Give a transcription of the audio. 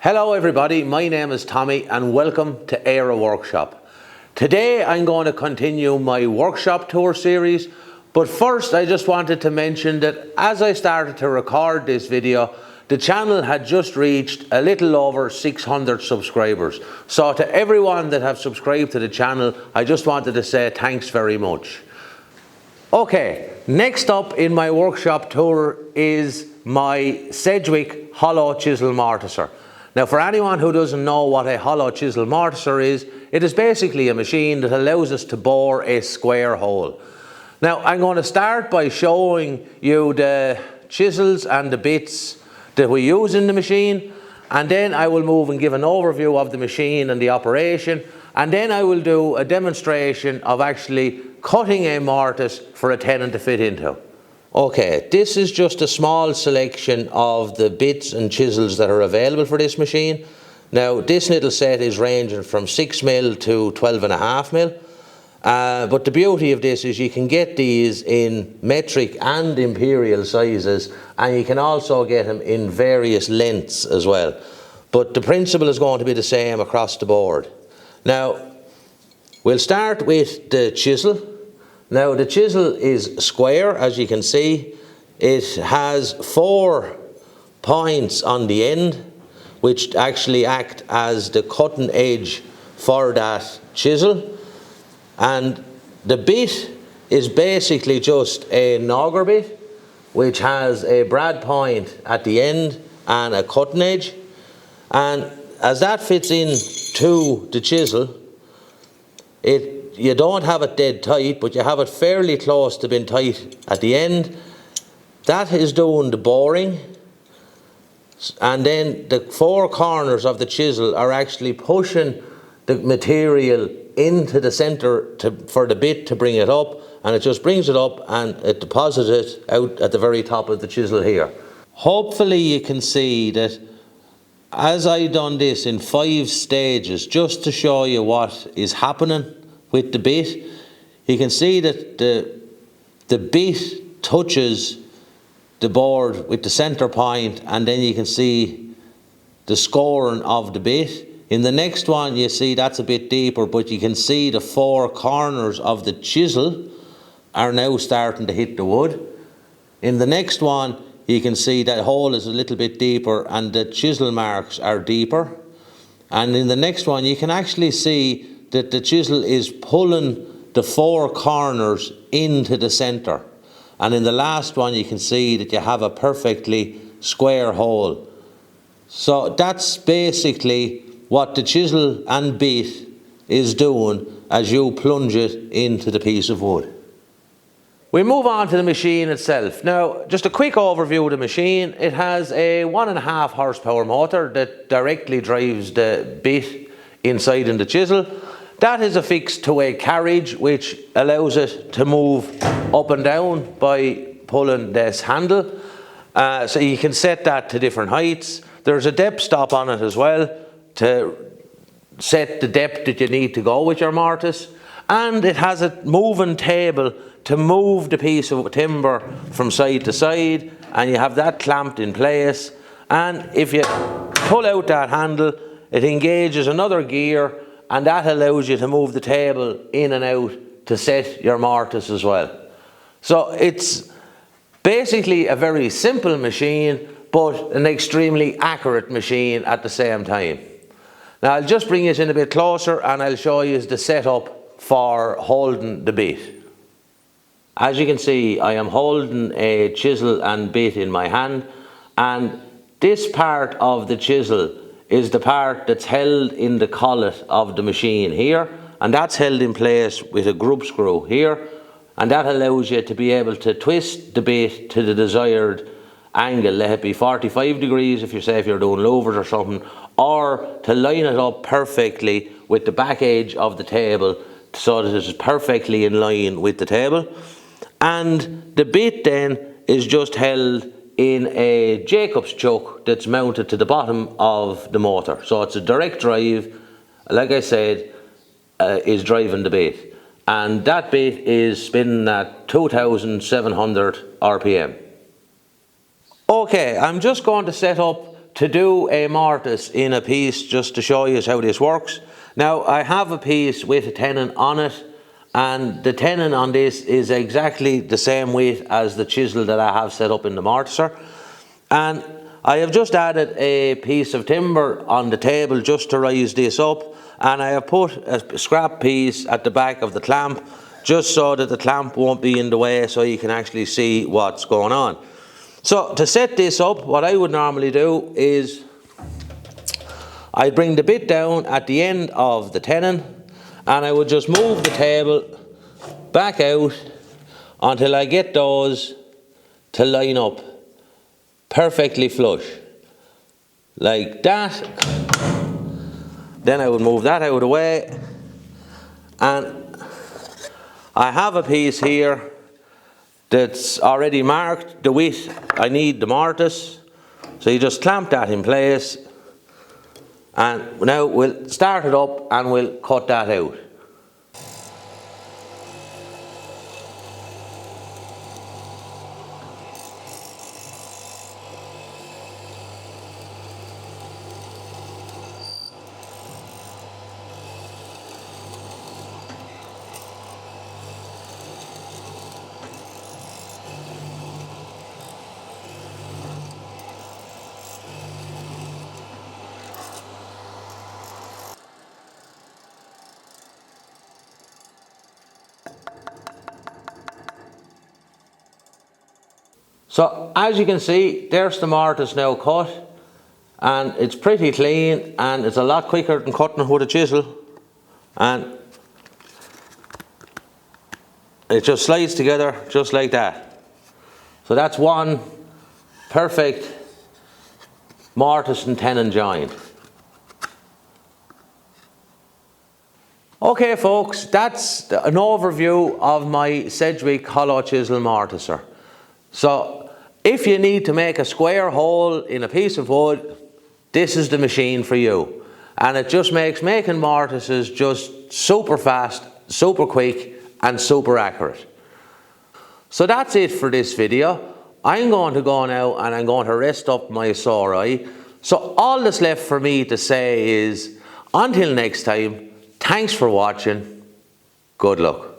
Hello everybody, my name is Tommy and welcome to Era Workshop. Today I'm going to continue my workshop tour series, but first I just wanted to mention that as I started to record this video, the channel had just reached a little over 600 subscribers. So to everyone that have subscribed to the channel, I just wanted to say thanks very much. Okay, next up in my workshop tour is my Sedgwick hollow chisel mortiser. Now for anyone who doesn't know what a hollow chisel mortiser is, it is basically a machine that allows us to bore a square hole. Now I'm going to start by showing you the chisels and the bits that we use in the machine, and then I will move and give an overview of the machine and the operation, and then I will do a demonstration of actually cutting a mortise for a tenant to fit into. Okay, this is just a small selection of the bits and chisels that are available for this machine. Now this little set is ranging from 6mm to 12.5mm, but the beauty of this is you can get these in metric and imperial sizes, and you can also get them in various lengths as well. But the principle is going to be the same across the board. Now we'll start with the chisel. Now the chisel is square, as you can see. It has 4 points on the end which actually act as the cutting edge for that chisel, and the bit is basically just an auger bit which has a brad point at the end and a cutting edge, and as that fits in to the chisel, you don't have it dead tight, but you have it fairly close to being tight at the end. That is doing the boring, and then the 4 corners of the chisel are actually pushing the material into the center for the bit to bring it up, and it just brings it up and it deposits it out at the very top of the chisel here. Hopefully you can see that as I done this in 5 stages just to show you what is happening with the bit. You can see that the bit touches the board with the center point, and then you can see the scoring of the bit. In the next one you see that's a bit deeper, but you can see the 4 corners of the chisel are now starting to hit the wood. In the next one you can see that hole is a little bit deeper and the chisel marks are deeper. And in the next one you can actually see that the chisel is pulling the 4 corners into the center. And in the last one you can see that you have a perfectly square hole. So that's basically what the chisel and bit is doing as you plunge it into the piece of wood. We move on to the machine itself. Now, just a quick overview of the machine. It has a 1.5 horsepower motor that directly drives the bit inside in the chisel. That is affixed to a carriage which allows it to move up and down by pulling this handle. So you can set that to different heights. There's a depth stop on it as well to set the depth that you need to go with your mortise. And it has a moving table to move the piece of timber from side to side, and you have that clamped in place. And if you pull out that handle, it engages another gear, and that allows you to move the table in and out to set your mortise as well. So it's basically a very simple machine, but an extremely accurate machine at the same time. Now I'll just bring it in a bit closer and I'll show you the setup for holding the bit. As you can see, I am holding a chisel and bit in my hand, and this part of the chisel is the part that's held in the collet of the machine here, and that's held in place with a grub screw here, and that allows you to be able to twist the bit to the desired angle. Let it be 45 degrees if you're doing louvers or something, or to line it up perfectly with the back edge of the table so that it is perfectly in line with the table. And the bit then is just held in a Jacob's chuck that's mounted to the bottom of the motor. So it's a direct drive, like I said, is driving the bit. And that bit is spinning at 2,700 RPM. Okay, I'm just going to set up to do a mortise in a piece just to show you how this works. Now I have a piece with a tenon on it, and the tenon on this is exactly the same weight as the chisel that I have set up in the mortiser. And I have just added a piece of timber on the table just to raise this up, and I have put a scrap piece at the back of the clamp just so that the clamp won't be in the way, so you can actually see what's going on. So to set this up, what I would normally do is I bring the bit down at the end of the tenon, and I would just move the table back out until I get those to line up perfectly flush, like that. Then I would move that out of the way, and I have a piece here that's already marked the width I need the mortise, so you just clamp that in place, and now we'll start it up and we'll cut that out. So as you can see, there's the mortise now cut, and it's pretty clean, and it's a lot quicker than cutting it with a chisel, and it just slides together just like that. So that's one perfect mortise and tenon joint. Okay folks, that's an overview of my Sedgwick hollow chisel mortiser. So if you need to make a square hole in a piece of wood, this is the machine for you. And it just makes making mortises just super fast, super quick, and super accurate. So that's it for this video. I'm going to go now and I'm going to rest up my sore eye. So all that's left for me to say is, until next time, thanks for watching. Good luck.